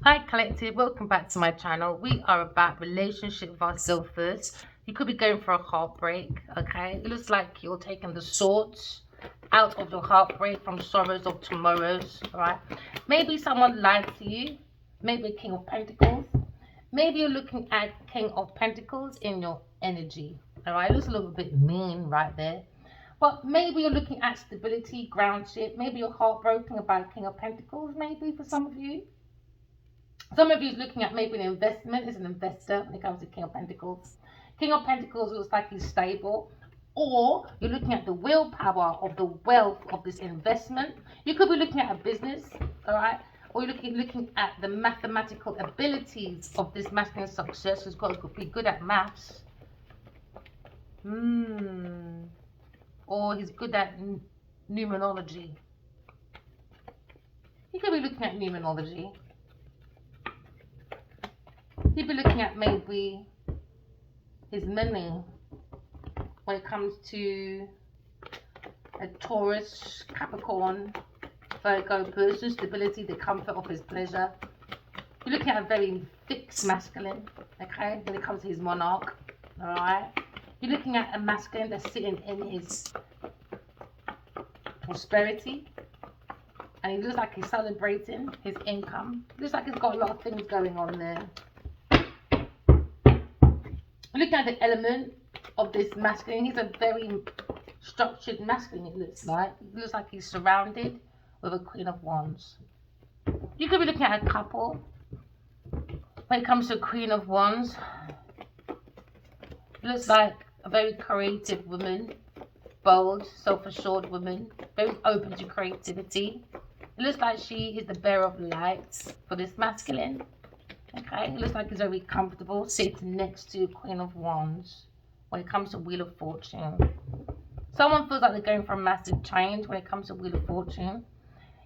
Hi Collective, welcome back to my channel. We are about relationship with ourselves first. You could be going for a heartbreak, okay? It looks like you're taking the swords out of your heartbreak from sorrows of tomorrows, alright? Maybe someone lied to you, maybe King of Pentacles. Maybe you're looking at King of Pentacles in your energy, alright? It looks a little bit mean right there. But maybe you're looking at stability, groundship. Maybe you're heartbroken about King of Pentacles, maybe for some of you. Some of you is looking at maybe an investment, is an investor when it comes to King of Pentacles. King of Pentacles looks like he's stable. Or you're looking at the willpower of the wealth of this investment. You could be looking at a business, all right? Or you're looking at the mathematical abilities of this masculine success who's got to be good at maths. Or he's good at numerology. You could be looking at numerology. He'd be looking at maybe his money when it comes to a Taurus, Capricorn, Virgo person, stability, the comfort of his pleasure. You're looking at a very fixed masculine, okay, when it comes to his monarch, alright? You're looking at a masculine that's sitting in his prosperity, and he looks like he's celebrating his income. Looks like he's got a lot of things going on there. Looking at the element of this masculine, he's a very structured masculine, it looks like. It looks like he's surrounded with a Queen of Wands. You could be looking at a couple. When it comes to a Queen of Wands, it looks like a very creative woman, bold, self-assured woman, very open to creativity. It looks like she is the bearer of light for this masculine. Okay, it looks like he's very comfortable sitting next to Queen of Wands when it comes to Wheel of Fortune. Someone feels like they're going for a massive change when it comes to Wheel of Fortune.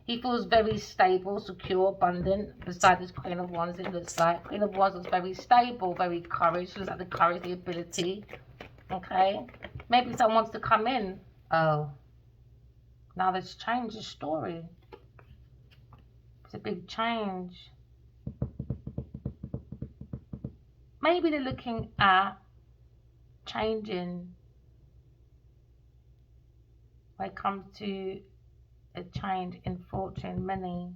He feels very stable, secure, abundant beside this Queen of Wands. It looks like Queen of Wands is very stable, very courage. Looks like the courage, the ability. Okay, maybe someone wants to come in. Oh, now there's changed the story. It's a big change. Maybe they're looking at changing when it comes to a change in fortune, money.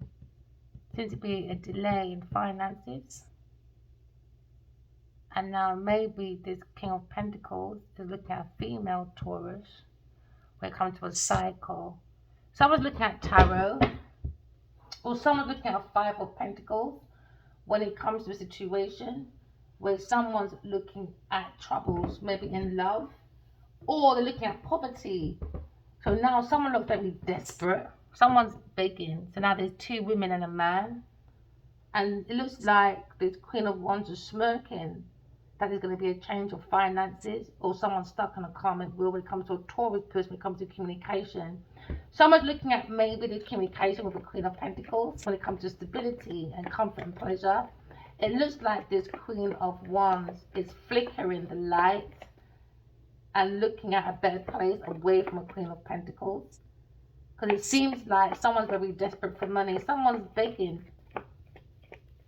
Seems to be a delay in finances. And now maybe this King of Pentacles is looking at a female Taurus when it comes to a cycle. Someone's looking at tarot, or someone's looking at a Five of Pentacles when it comes to a situation where someone's looking at troubles, maybe in love, or they're looking at poverty. So now someone looks very desperate. Someone's begging. So now there's two women and a man. And it looks like this Queen of Wands is smirking. That there's going to be a change of finances, or someone's stuck on a karmic wheel when it comes to a Taurus person, when it comes to communication. Someone's looking at maybe the communication with the Queen of Pentacles when it comes to stability and comfort and pleasure. It looks like this Queen of Wands is flickering the light and looking at a better place away from a Queen of Pentacles. Because it seems like someone's very desperate for money. Someone's begging.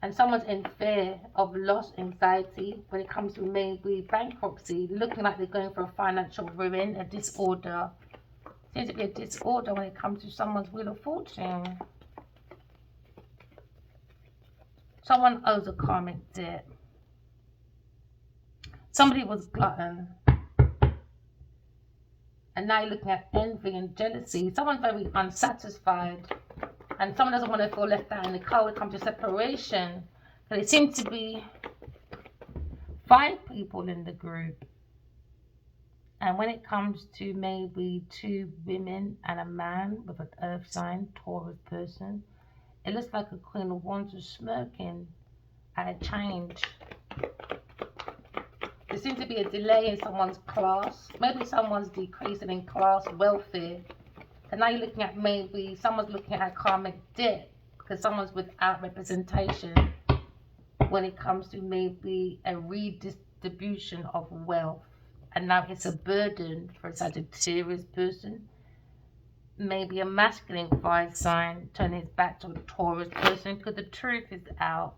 And someone's in fear of loss, anxiety when it comes to maybe bankruptcy. Looking like they're going for a financial ruin, a disorder. Seems to be a disorder when it comes to someone's Wheel of Fortune. Someone owes a karmic debt. Somebody was glutton. And now you're looking at envy and jealousy. Someone's very unsatisfied. And someone doesn't want to feel left out in the cold when it comes to separation. But it seems to be 5 people in the group. And when it comes to maybe 2 women and a man with an earth sign, Taurus person, it looks like a Queen of Wands is smirking at a change. There seems to be a delay in someone's class. Maybe someone's decreasing in class, welfare. And now you're looking at maybe someone's looking at a karmic debt because someone's without representation when it comes to maybe a redistribution of wealth. And now it's a burden for a Sagittarius person. Maybe a masculine fire sign turning his back to a Taurus person because the truth is out.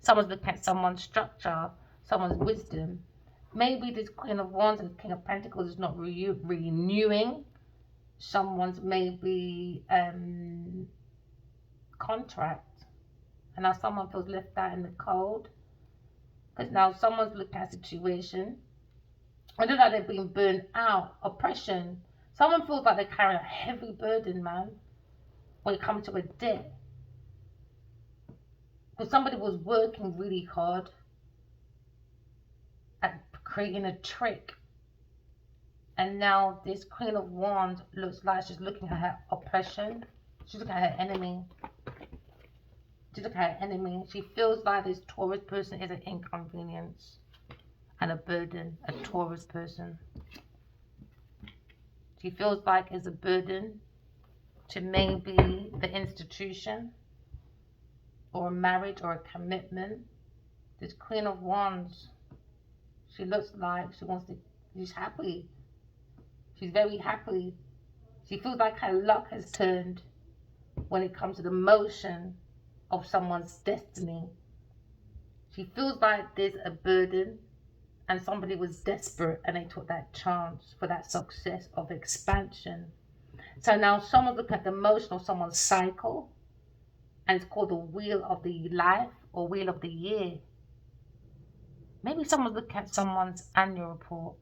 Someone's looking at someone's structure, someone's wisdom. Maybe this Queen of Wands and King of Pentacles is not renewing someone's maybe contract. And now someone feels left out in the cold. Because now someone's looking at a situation. I don't know, they're being burned out, oppression. Someone feels like they're carrying a heavy burden, man, when it comes to a debt. Because somebody was working really hard at creating a trick. And now this Queen of Wands looks like she's looking at her oppression. She's looking at her enemy. She's looking at her enemy. She feels like this Taurus person is an inconvenience and a burden, a Taurus person. She feels like it's a burden to maybe the institution or a marriage or a commitment. This Queen of Wands, she looks like she's happy. She's very happy. She feels like her luck has turned when it comes to the motion of someone's destiny. She feels like there's a burden and somebody was desperate and they took that chance for that success of expansion. So now someone's looking at the motion of someone's cycle, and it's called the wheel of the life or wheel of the year. Maybe someone's looking at someone's annual report.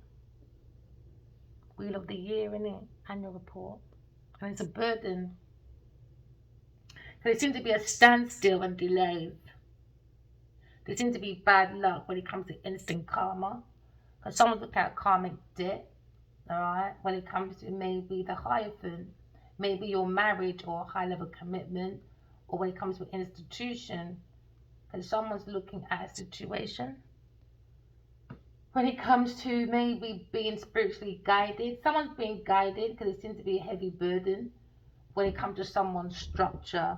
Wheel of the year, innit? Annual report. And it's a burden. There seems to be a standstill and delay. There seems to be bad luck when it comes to instant karma. Because someone's looking at karmic debt. Alright? When it comes to maybe the Hierophant. Maybe your marriage or a high level commitment. Or when it comes to institution. Because someone's looking at a situation. When it comes to maybe being spiritually guided. Someone's being guided because there seems to be a heavy burden. When it comes to someone's structure.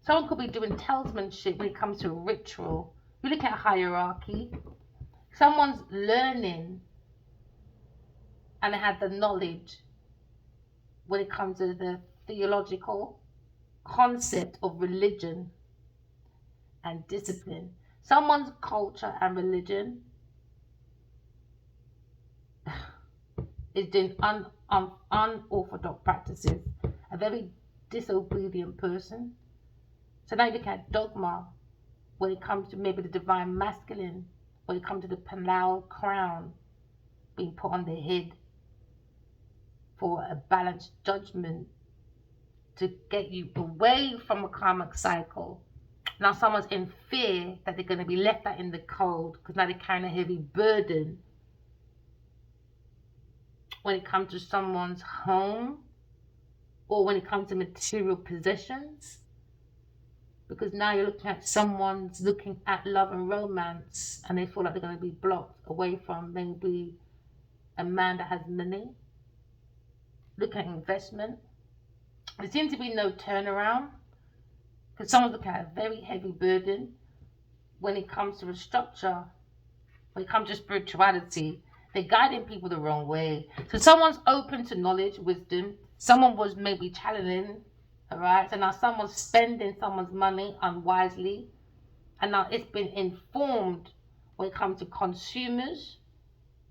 Someone could be doing talismanship when it comes to a ritual. You look at hierarchy. Someone's learning and they have the knowledge when it comes to the theological concept of religion and discipline. Someone's culture and religion is doing unorthodox practices. A very disobedient person. So now you look at dogma when it comes to maybe the divine masculine, when it comes to the Palal crown being put on the head for a balanced judgment to get you away from a karmic cycle. Now someone's in fear that they're going to be left out in the cold because now they're carrying a heavy burden when it comes to someone's home or when it comes to material possessions. Because now you're looking at someone's looking at love and romance and they feel like they're going to be blocked away from maybe a man that has money. Looking at investment. There seems to be no turnaround because someone's looking at a very heavy burden when it comes to a structure, when it comes to spirituality. They're guiding people the wrong way. So someone's open to knowledge, wisdom. Someone was maybe challenging. Alright, so now someone's spending someone's money unwisely, and now it's been informed when it comes to consumers,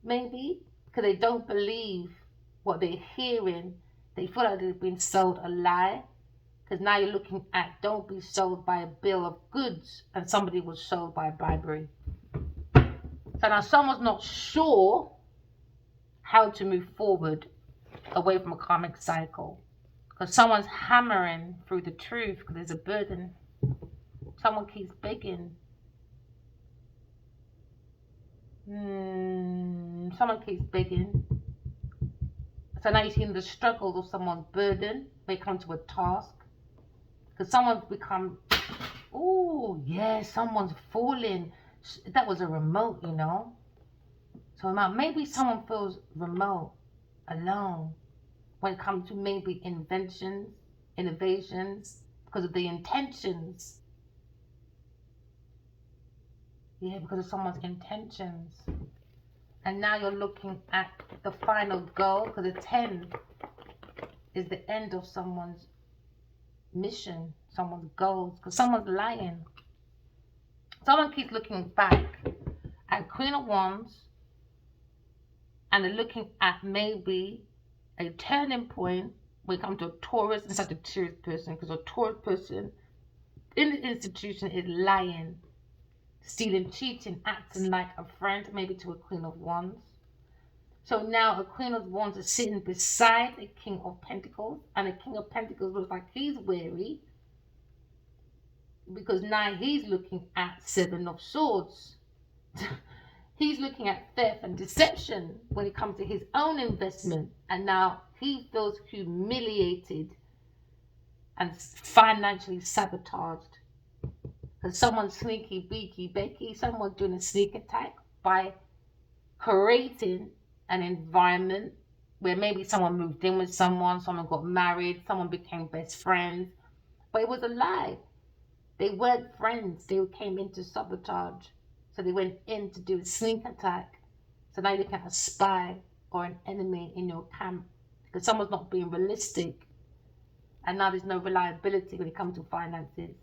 maybe, because they don't believe what they're hearing. They feel like they've been sold a lie, because now you're looking at don't be sold by a bill of goods, and somebody was sold by bribery. So now someone's not sure how to move forward away from a karmic cycle. Because someone's hammering through the truth because there's a burden. Someone keeps begging. Someone keeps begging. So now you're seeing the struggles of someone's burden when it comes to a task. Because someone's become, oh yeah, someone's falling. That was a remote, you know. So maybe someone feels remote, alone. When it comes to maybe inventions, innovations, because of the intentions. Yeah, because of someone's intentions. And now you're looking at the final goal, because the 10 is the end of someone's mission, someone's goals, because someone's lying. Someone keeps looking back at Queen of Wands, and they're looking at maybe a turning point when it comes to a Taurus and Sagittarius person, because a Taurus person in the institution is lying, stealing, cheating, acting like a friend, maybe to a Queen of Wands. So now a Queen of Wands is sitting beside a King of Pentacles, and a King of Pentacles looks like he's wary, because now he's looking at Seven of Swords. He's looking at theft and deception when it comes to his own investment, and now he feels humiliated and financially sabotaged. Because someone's sneaky, beaky, becky, someone's doing a sneak attack by creating an environment where maybe someone moved in with someone got married, someone became best friends, but it was a lie. They weren't friends, they came in to sabotage. So they went in to do a sneak attack. So now you look at a spy or an enemy in your camp, because someone's not being realistic, and now there's no reliability when it comes to finances.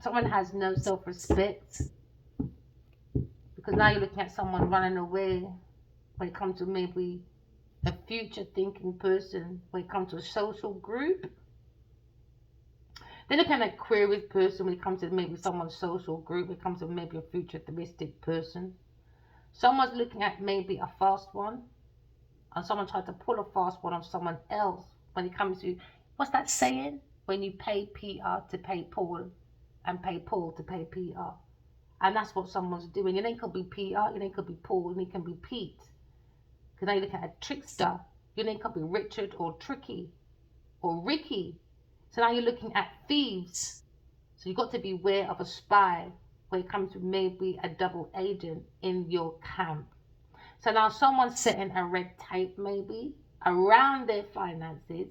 Someone has no self-respect, because now you're looking at someone running away when it comes to maybe a future thinking person, when it comes to a social group. They're looking at an Aquarius person when it comes to maybe someone's social group, when it comes to maybe a futuristic person. Someone's looking at maybe a fast one, and someone tried to pull a fast one on someone else when it comes to, what's that saying? When you pay PR to pay Paul, and pay Paul to pay PR. And that's what someone's doing. Your name could be PR, your name could be Paul, your name can be Pete. Because now you look at a trickster. Your name could be Richard or Tricky or Ricky. So now you're looking at thieves. So you've got to be aware of a spy when it comes to maybe a double agent in your camp. So now someone's setting a red tape maybe around their finances,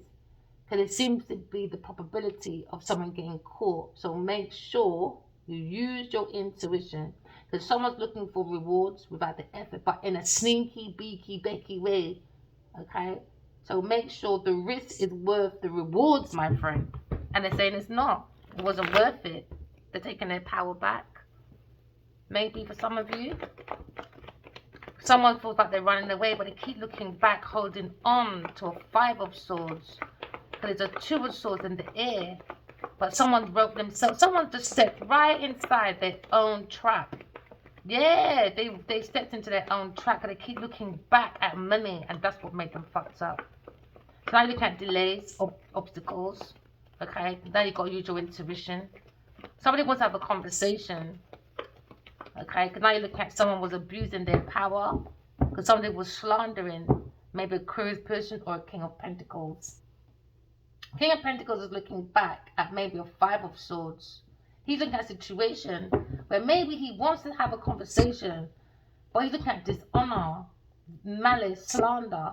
because it seems to be the probability of someone getting caught. So make sure you use your intuition, because someone's looking for rewards without the effort, but in a sneaky, beaky, becky way. Okay? So make sure the risk is worth the rewards, my friend. And they're saying it's not. It wasn't worth it. They're taking their power back. Maybe for some of you. Someone feels like they're running away, but they keep looking back, holding on to a Five of Swords. Because there's a Two of Swords in the air. But someone broke themselves. Someone just stepped right inside their own trap. Yeah, they stepped into their own trap, and they keep looking back at money, and that's what made them fucked up. So now you look at delays, obstacles, okay? Now you've got to use your intuition. Somebody wants to have a conversation, okay? Because now you look at someone was abusing their power, because somebody was slandering maybe a Aquarius person or a King of Pentacles. King of Pentacles is looking back at maybe a Five of Swords. He's looking at a situation where maybe he wants to have a conversation, but he's looking at dishonor, malice, slander.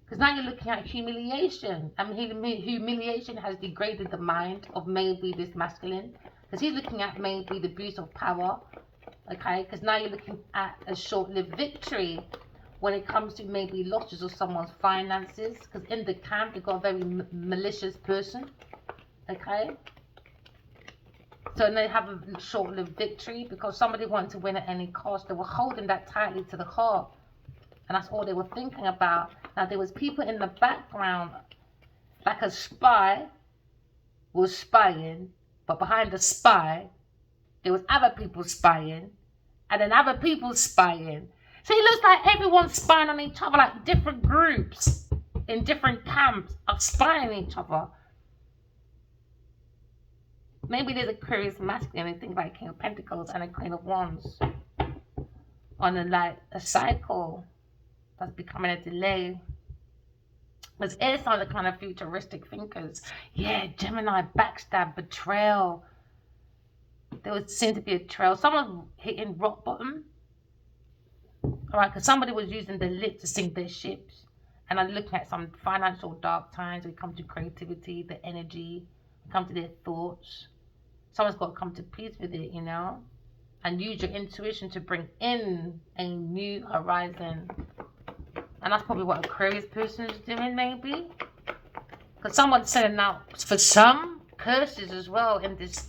Because now you're looking at humiliation. I mean, humiliation has degraded the mind of maybe this masculine. Because he's looking at maybe the abuse of power. Okay? Because now you're looking at a short-lived victory when it comes to maybe losses of someone's finances. Because in the camp, you've got a very malicious person. Okay? So they have a short-lived victory because somebody wanted to win at any cost. They were holding that tightly to the heart. And that's all they were thinking about. Now, there was people in the background, like a spy was spying, but behind the spy, there was other people spying, and then other people spying. So it looks like everyone's spying on each other, like different groups in different camps are spying on each other. Maybe there's a Aquarius masculine and think like King of Pentacles and a Queen of Wands on a cycle that's becoming a delay. Because air signs are kind of futuristic thinkers. Yeah, Gemini, backstab, betrayal. There would seem to be a trail. Someone hitting rock bottom. Alright, because somebody was using the lip to sink their ships. And I'm looking at some financial dark times when it comes to creativity, the energy, come to their thoughts. Someone's got to come to peace with it, you know. And use your intuition to bring in a new horizon. And that's probably what Aquarius person is doing, maybe. Because someone's sending out, for some, curses as well in this.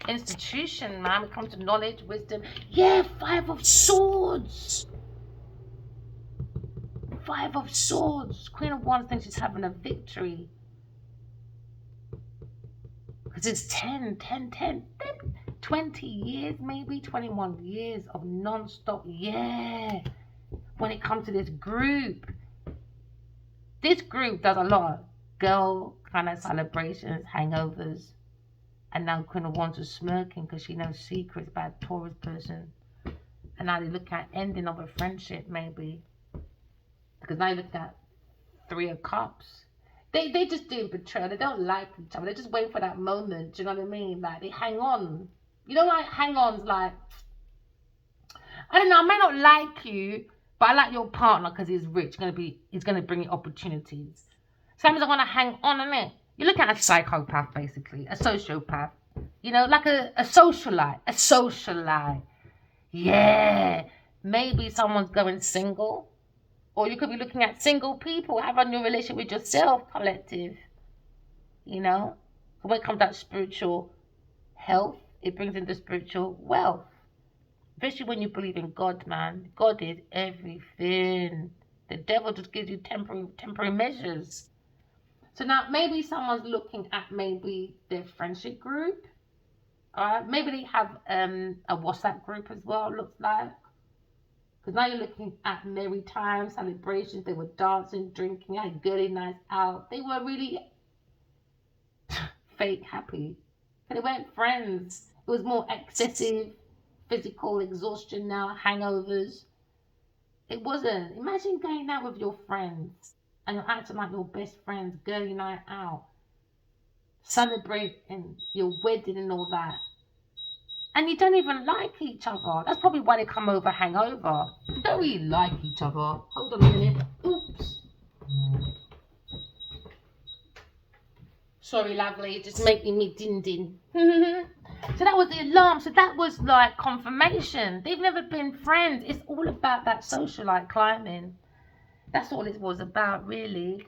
institution, man. When it comes to knowledge, wisdom. Yeah, 5 of Swords. 5 of Swords. Queen of Wands thinks she's having a victory. Because it's 10, 10, 10. 20 years, maybe 21 years of non-stop. Yeah. When it comes to this group does a lot of girl kind of celebrations, hangovers. And now Queen of Wands is smirking because she knows secrets about a Taurus person. And now they look at ending of a friendship, maybe. Because now you look at 3 of Cups. They just doing betrayal. They don't like each other. They just wait for that moment. Do you know what I mean? Like, they hang on. You know, like, hang-ons, like, I don't know, I may not like you, but I like your partner because he's rich. He's gonna bring you opportunities. Sometimes I want to hang on in it. You look at a psychopath, basically, a sociopath. You know, like a socialite. A socialite. Yeah. Maybe someone's going single. Or you could be looking at single people. Have a new relationship with yourself, collective. You know? When it comes to that spiritual health, it brings in the spiritual wealth. Especially when you believe in God, man. God is everything. The devil just gives you temporary measures. So now maybe someone's looking at maybe their friendship group. Alright, maybe they have a WhatsApp group as well, looks like. Because now you're looking at merry times, celebrations. They were dancing, drinking, had girly nights out. They were really fake happy. But they weren't friends. It was more excessive physical exhaustion now, hangovers. It wasn't. Imagine going out with your friends and you're acting like your best friends, girly night out, celebrating your wedding and all that. And you don't even like each other. That's probably why they come over hangover. You don't really like each other. Hold on a minute. Oops. Sorry, lovely. Just making me din. So that was the alarm. So that was like confirmation. They've never been friends. It's all about that socialite climbing. That's all it was about, really.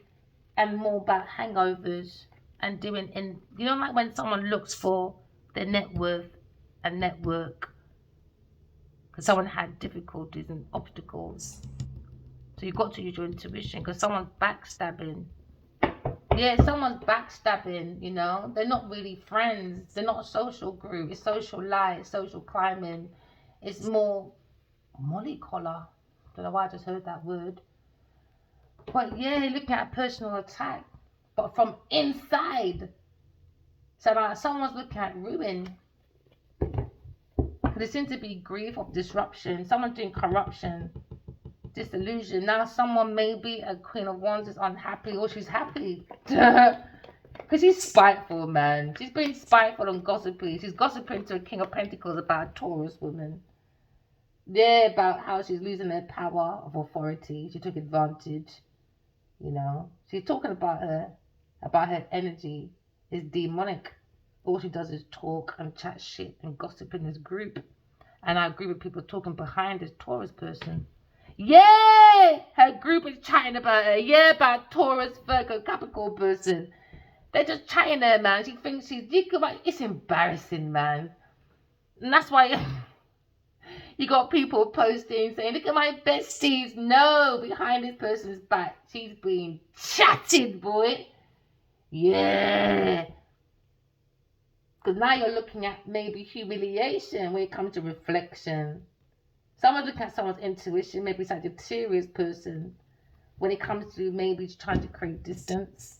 And more about hangovers and doing, and you know, like when someone looks for their net worth and network because someone had difficulties and obstacles. So you've got to use your intuition because someone's backstabbing. Yeah, someone's backstabbing, you know. They're not really friends. They're not a social group. It's social life, social climbing. It's more mollycollar. Don't know why I just heard that word. But yeah, you're looking at a personal attack, but from inside. So like someone's looking at ruin. There seems to be grief of disruption. Someone's doing corruption, disillusion. Now someone, maybe a Queen of Wands, is unhappy or she's happy. Because she's spiteful, man. She's being spiteful and gossipy. She's gossiping to a King of Pentacles about a Taurus woman. Yeah, about how she's losing her power of authority. She took advantage. You know, she's talking about her energy is demonic. All she does is talk and chat shit and gossip in this group. And I agree with people talking behind this Taurus person. Yeah! Her group is chatting about her. Yeah, about Taurus, Virgo, Capricorn person. They're just chatting her, man. She thinks she's... It's embarrassing, man. And that's why you got people posting saying, look at my besties. No, behind this person's back, she's being chatted, boy. Yeah. Because now you're looking at maybe humiliation when it comes to reflection. Someone's looking at someone's intuition, maybe it's like a serious person, when it comes to maybe trying to create distance.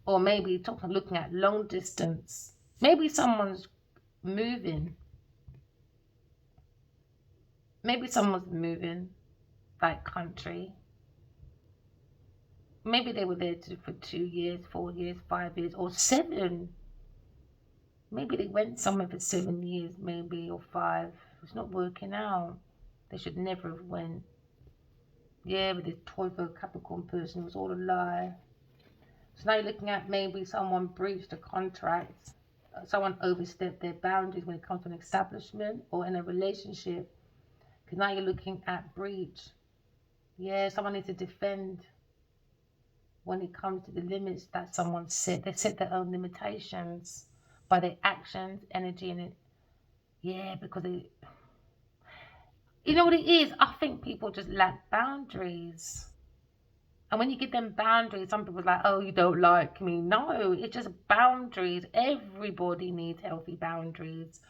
Or maybe looking at long distance. Maybe someone's moving. Maybe someone's moving, like country. Maybe they were there for 2 years, 4 years, 5 years, or 7. Maybe they went somewhere for 7 years, maybe, or 5. It's not working out. They should never have went. Yeah, with this Virgo Capricorn person, it was all a lie. So now you're looking at maybe someone breached a contract. Someone overstepped their boundaries when it comes to an establishment or in a relationship. Because now you're looking at breach. Yeah, someone needs to defend when it comes to the limits that someone set. They set their own limitations. by their actions, energy, and it. Yeah, because you know what it is? I think people just lack boundaries. And when you give them boundaries, some people are like, oh, you don't like me. No, it's just boundaries. Everybody needs healthy boundaries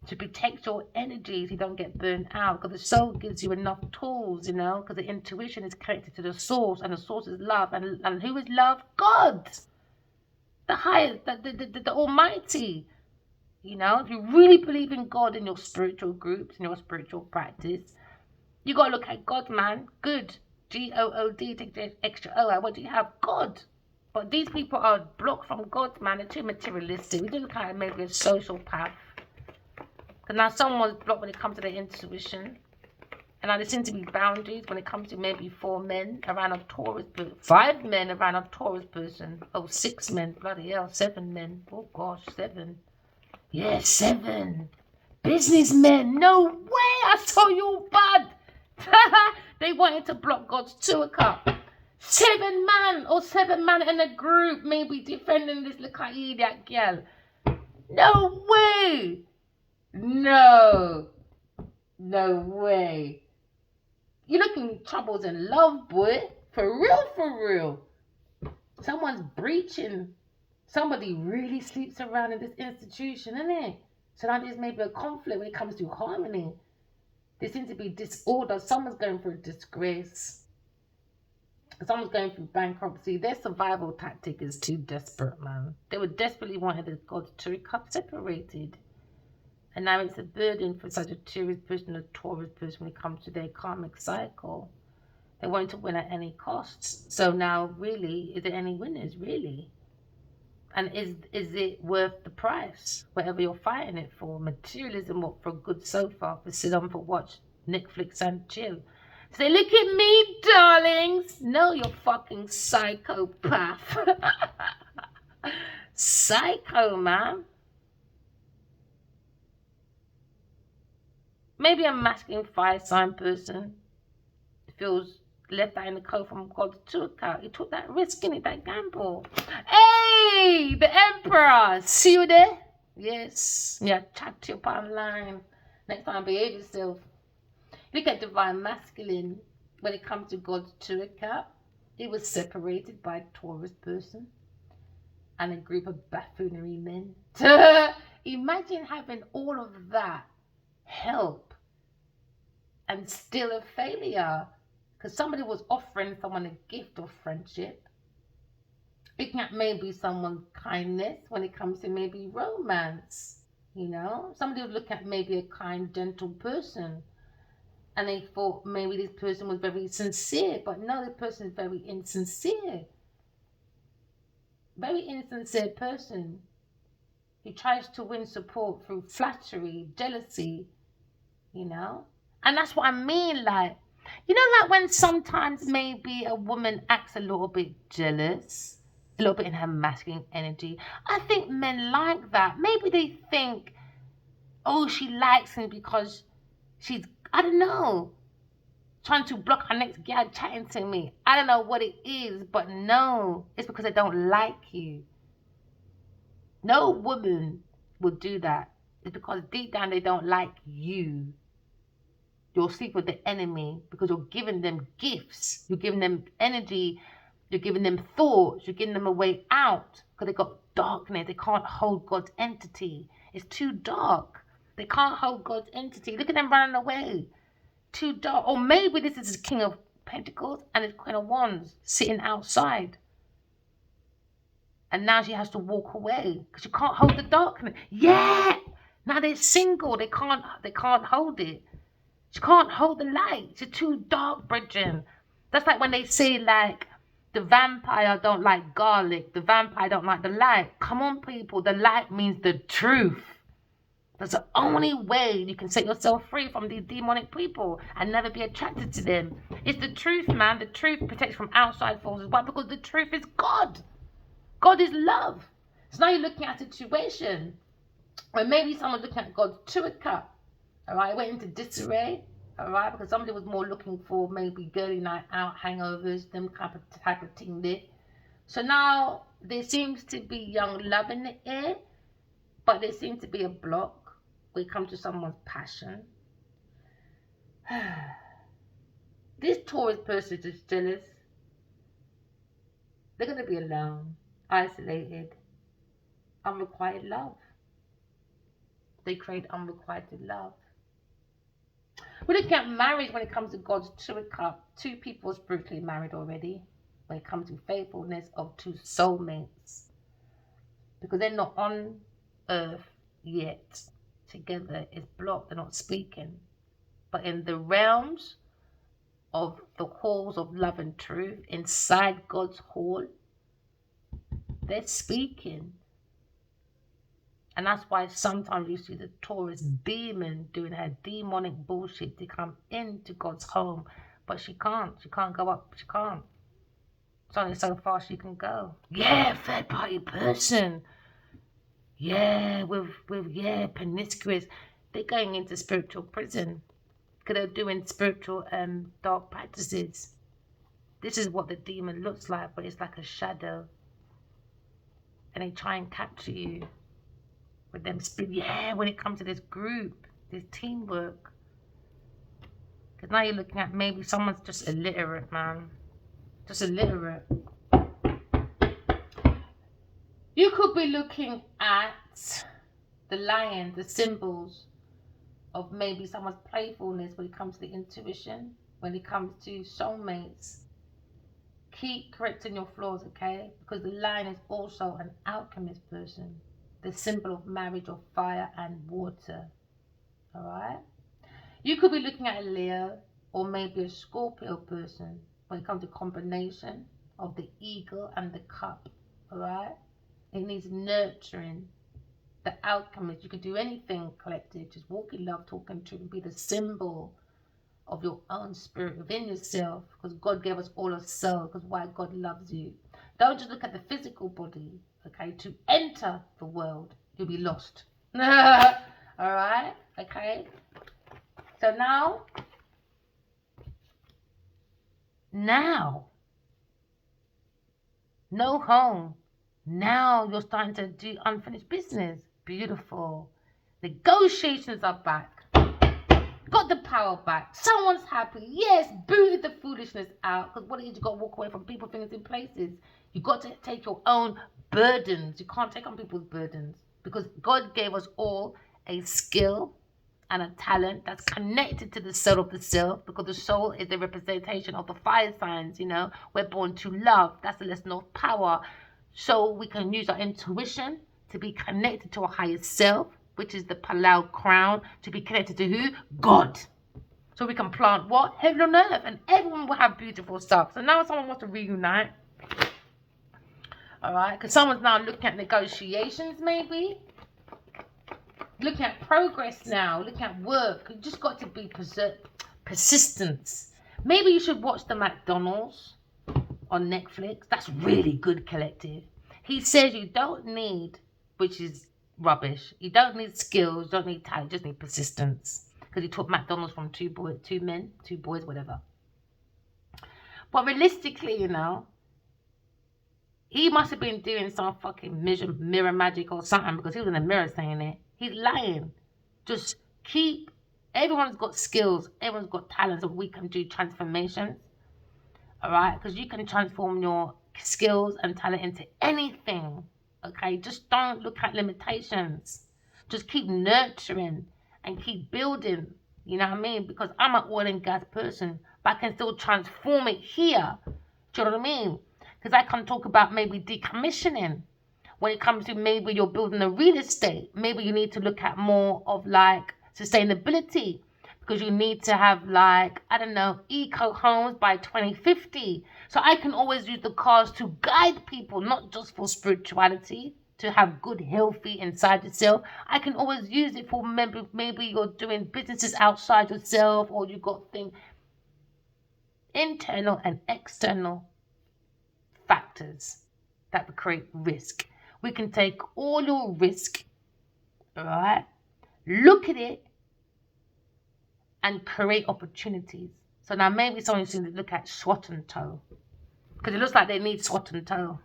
to protect your energy so you don't get burnt out. Because the soul gives you enough tools, because the intuition is connected to the source, and the source is love. And who is love? God, the highest, the Almighty. If you really believe in God in your spiritual groups, in your spiritual practice, you got to look at God, man. Good. God, take the extra O. What do you have? God. But these people are blocked from God, man. They're too materialistic. We do look at it maybe a social path. Because now someone's blocked when it comes to their intuition. And now there seems to be boundaries when it comes to maybe 4 men around a Taurus person. 5 men around a Taurus person. Oh, 6 men. Bloody hell. 7 men. Oh, gosh. 7. Yeah, 7. Businessmen. No way. I saw you bad. They wanted to block God's 2 of Cups. 7 man in a group maybe defending this little idiot girl. No way. No way. You're looking troubles in love, boy. For real. Someone's breaching. Somebody really sleeps around in this institution, isn't it? So now there's maybe a conflict when it comes to harmony. There seems to be disorder. Someone's going through disgrace. Someone's going through bankruptcy. Their survival tactic is too desperate, man. They were desperately wanting the God's 2 of Cups separated. And now it's a burden for such a Taurus person, a Taurus person when it comes to their karmic cycle. They want to win at any cost. So now, really, is there any winners, really? And is it worth the price? Whatever you're fighting it for. Materialism, what for a good sofa, for sit on, for watch Netflix and chill. Say, look at me, darlings. No, you're fucking psychopath. Psycho, man. Maybe a masculine fire sign person feels left out in the cold from God's 2 of Cups. He took that risk, innit? That gamble. Hey, the Emperor. See you there? Yes. Yeah, chat to you online. Next time, behave yourself. Look at divine masculine. When it comes to God's 2 of Cups, it was separated by a Taurus person and a group of buffoonery men. Imagine having all of that help and still a failure. Because somebody was offering someone a gift of friendship. Looking at maybe someone's kindness when it comes to maybe romance. Somebody was looking at maybe a kind, gentle person. And they thought maybe this person was very sincere. But no, this person is very insincere. Very insincere person. He tries to win support through flattery, jealousy, And that's what I mean, like when sometimes maybe a woman acts a little bit jealous, a little bit in her masculine energy. I think men like that. Maybe they think, oh, she likes me because she's, I don't know, trying to block her next girl chatting to me. I don't know what it is, but no, it's because they don't like you. No woman would do that. It's because deep down they don't like you. You'll sleep with the enemy because you're giving them gifts. You're giving them energy. You're giving them thoughts. You're giving them a way out because they got darkness. They can't hold God's entity. It's too dark. They can't hold God's entity. Look at them running away. Too dark. Or maybe this is the King of Pentacles and the Queen of Wands sitting outside. And now she has to walk away because she can't hold the darkness. Yeah. Now they're single. They can't hold it. She can't hold the light. She's too dark, Bridget. That's like when they say, like, the vampire don't like garlic. The vampire don't like the light. Come on, people. The light means the truth. That's the only way you can set yourself free from these demonic people and never be attracted to them. It's the truth, man. The truth protects from outside forces. Why? Because the truth is God. God is love. So now you're looking at a situation where maybe someone's looking at God's 2 of Cups. All right, it went into disarray, all right, because somebody was more looking for maybe girly night out, hangovers, them type of thing there. So now there seems to be young love in the air, But there seems to be a block when it comes to someone's passion. This Taurus person is just jealous. They're going to be alone, isolated, unrequited love. They create unrequited love. We're looking at marriage when it comes to God's Two of Cups. Two people are spiritually married already. When it comes to faithfulness of two soulmates. Because they're not on earth yet. Together, it's blocked. They're not speaking. But in the realms of the halls of love and truth, inside God's hall, they're speaking. And that's why sometimes you see the Taurus demon doing her demonic bullshit to come into God's home. But she can't. She can't go up. She can't. It's only so far she can go. Yeah, third party person. Yeah, with promiscuous. They're going into spiritual prison. Because they're doing spiritual dark practices. This is what the demon looks like, but it's like a shadow. And they try and capture you. With them when it comes to this group, this teamwork. Because now you're looking at maybe someone's just illiterate, man. Just illiterate. You could be looking at the lion, the symbols of maybe someone's playfulness when it comes to the intuition, when it comes to soulmates. Keep correcting your flaws, okay? Because the lion is also an alchemist person. The symbol of marriage of fire and water. Alright? You could be looking at a Leo or maybe a Scorpio person when it comes to combination of the eagle and the cup. Alright? It needs nurturing. The alchemist, you could do anything collective. Just walk in love, talk in truth, and be the symbol of your own spirit within yourself. Because God gave us all a soul. Because why God loves you. Don't just look at the physical body. Okay, to enter the world, you'll be lost. Alright, okay. So now, no home. Now you're starting to do unfinished business. Beautiful. Negotiations are back. Got the power back. Someone's happy. Yes, booted the foolishness out. Because what it is, you got to walk away from people, things, and places. You got to take your own burdens. You can't take on people's burdens. Because God gave us all a skill and a talent that's connected to the soul of the self. Because the soul is the representation of the fire signs, you know. We're born to love. That's the lesson of power. So we can use our intuition to be connected to a higher self, which is the Palau crown, to be connected to who? God. So we can plant what? Heaven on earth. And everyone will have beautiful stuff. So now someone wants to reunite. Alright, because someone's now looking at negotiations maybe. Looking at progress now. Looking at work. You just got to be persistence. Maybe you should watch the McDonald's on Netflix. That's really good, collective. He says you don't need, which is rubbish. You don't need skills, you don't need talent, you just need persistence. Because he took McDonald's from two boys, whatever. But realistically, you know, he must have been doing some fucking mirror magic or something because he was in the mirror saying it. He's lying. Just keep, everyone's got skills, everyone's got talents, and we can do transformations. Alright, because you can transform your skills and talent into anything. Okay, just don't look at limitations. Just keep nurturing and keep building. You know what I mean? Because I'm an oil and gas person, but I can still transform it here. Do you know what I mean? Because I can talk about maybe decommissioning. When it comes to maybe you're building a real estate, maybe you need to look at more of like sustainability. Because you need to have like, I don't know, eco homes by 2050. So I can always use the cards to guide people, not just for spirituality, to have good, healthy inside yourself. I can always use it for maybe you're doing businesses outside yourself, or you got things, internal and external factors that create risk. We can take all your risk, all right, look at it, and create opportunities. So now maybe someone should look at SWOT and toe. Because it looks like they need SWOT and toe.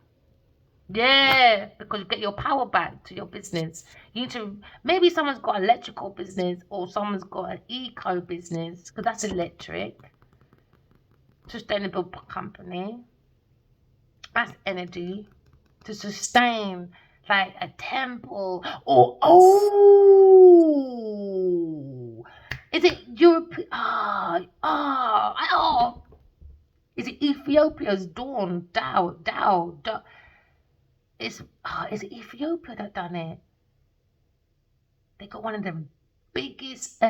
Yeah, because you get your power back to your business. You need to, maybe someone's got an electrical business or someone's got an eco business, because that's electric. Sustainable company. That's energy. To sustain, like a temple. Or, oh, is it Europe? Is it Ethiopia's dawn? Dow. Is it Ethiopia that done it? They got one of the biggest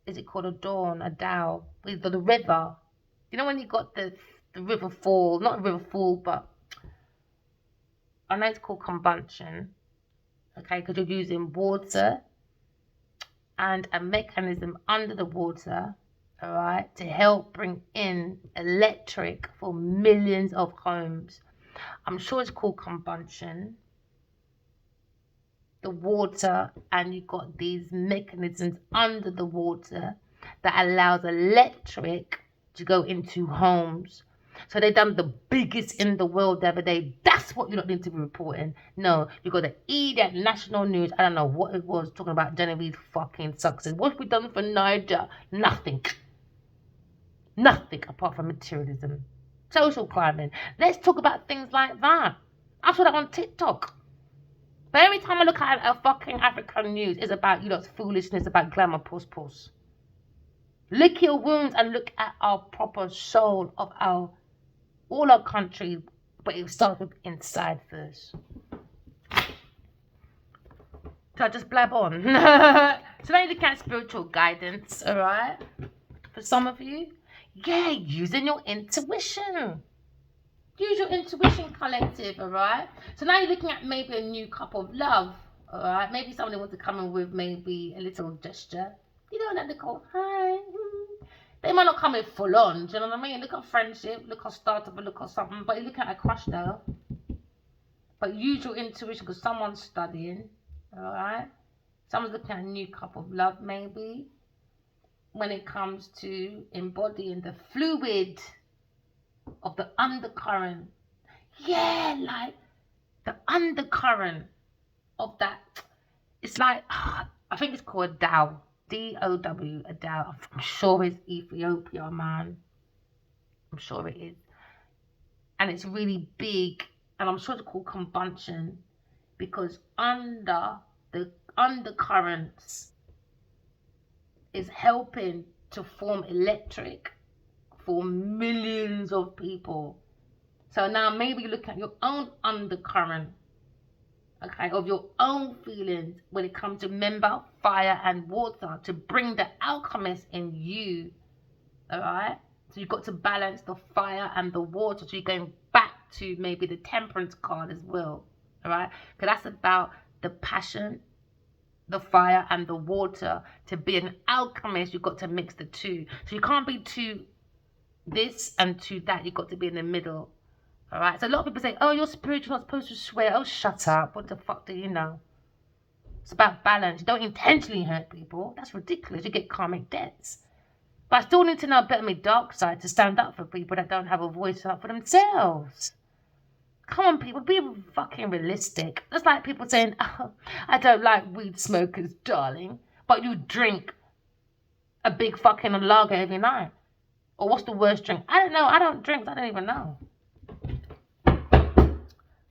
is it called a dawn, a Dow, with the river. You know when you got the river fall, not a river fall, but I know it's called combustion. Okay, because you're using water and a mechanism under the water, all right, to help bring in electric for millions of homes. I'm sure it's called combustion. The water, and you've got these mechanisms under the water that allows electric to go into homes. So they done the biggest in the world the other day. That's what you don't need to be reporting. No, you got to eat that national news. I don't know what it was talking about Genevieve's fucking success. What have we done for Niger? Nothing. Nothing apart from materialism. Social climbing. Let's talk about things like that. I saw that on TikTok. But every time I look at a fucking African news, it's about, it's foolishness, about glamour, puss. Lick your wounds and look at our proper soul of all our country, but it starts with inside first. So I just blab on. So now you look at spiritual guidance, alright? For some of you, yeah, using your intuition. Use your intuition, collective, alright? So now you're looking at maybe a new cup of love, alright? Maybe somebody wants to come in with maybe a little gesture. You know, like they call, hi. They might not come in full on, do you know what I mean? Look at friendship, look at startup, look at something, but you look at a crush though. But use your intuition because someone's studying, alright? Someone's looking at a new cup of love, maybe. When it comes to embodying the fluid of the undercurrent. Yeah, like the undercurrent of that. It's like, I think it's called Dow. D-O-W, a Dow. I'm sure it's Ethiopia, man. I'm sure it is. And it's really big. And I'm sure it's called combustion. Because under the undercurrents is helping to form electric for millions of people. So now maybe look at your own undercurrent, okay, of your own feelings when it comes to remember fire and water to bring the alchemist in you, all right? So you've got to balance the fire and the water. So you're going back to maybe the temperance card as well, all right? Because that's about the passion, the fire and the water. To be an alchemist, you've got to mix the two. So you can't be too this and to that. You've got to be in the middle. All right. So a lot of people say, oh, you're spiritual, you're not supposed to swear. Oh, shut up. What the fuck do you know? It's about balance. You don't intentionally hurt people. That's ridiculous. You get karmic debts. But I still need to know better my dark side to stand up for people that don't have a voice up for themselves. Come on, people, be fucking realistic. That's like people saying, oh, I don't like weed smokers, darling. But you drink a big fucking lager every night. Or what's the worst drink? I don't know. I don't drink. I don't even know.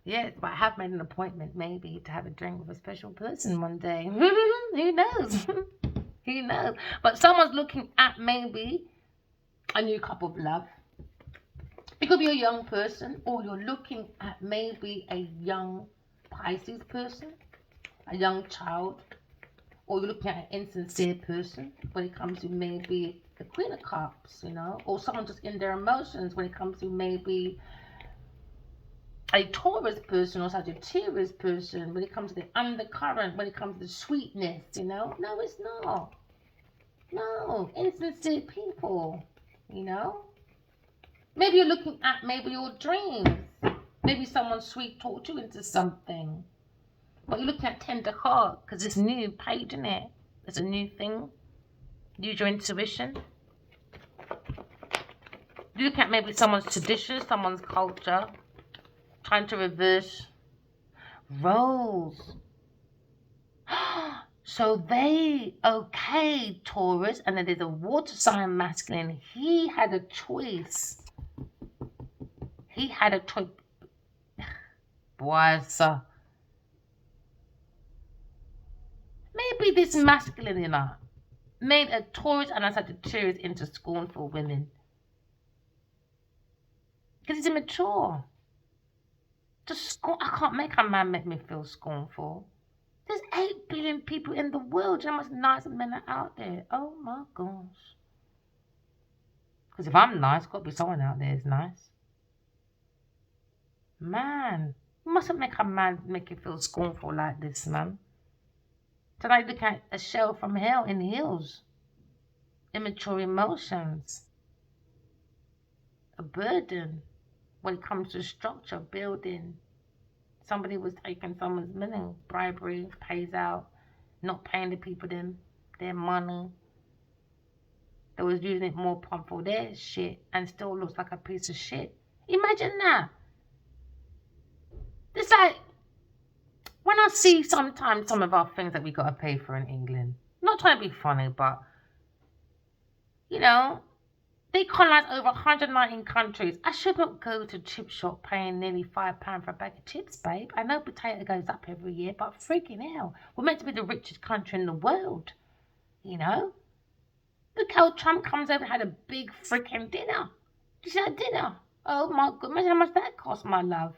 Yes, but I have made an appointment maybe to have a drink with a special person one day. Who knows? Who knows? But someone's looking at maybe a new cup of love. It could be a young person, or you're looking at maybe a young Pisces person, a young child, or you're looking at an insincere person when it comes to maybe the Queen of Cups, or someone just in their emotions when it comes to maybe a Taurus person or Sagittarius person when it comes to the undercurrent, when it comes to the sweetness, No, it's not. No, insincere people, Maybe you're looking at maybe your dreams. Maybe someone sweet talked you into something. But you're looking at tender heart because it's new page, isn't it? It's a new thing. Use your intuition. You look at maybe someone's tradition, someone's culture. trying to reverse roles. So they, okay, Taurus, and then there's a water sign masculine. He had a choice. He had a choice. Boy, sir. Maybe this masculine, you know, made a Taurus and a Sagittarius into scornful women. Because he's immature. I can't make a man make me feel scornful. There's 8 billion people in the world. You know how much nice men are out there? Oh my gosh. Because if I'm nice, got to be someone out there who's nice. Man, you mustn't make a man make you feel scornful like this, man. Tonight, look at a shell from hell in heels. Immature emotions. A burden when it comes to structure, building. Somebody was taking someone's money, bribery, pays out, not paying the people their money. They was using it more pump for their shit and still looks like a piece of shit. Imagine that. It's like, when I see sometimes some of our things that we got to pay for in England, not trying to be funny, but, you know, they colonise over 119 countries. I should not go to chip shop paying nearly £5 for a bag of chips, babe. I know potato goes up every year, but freaking hell, we're meant to be the richest country in the world, you know? Look how Trump comes over and had a big freaking dinner. Did you see that dinner? Oh my God, imagine how much that cost, my love.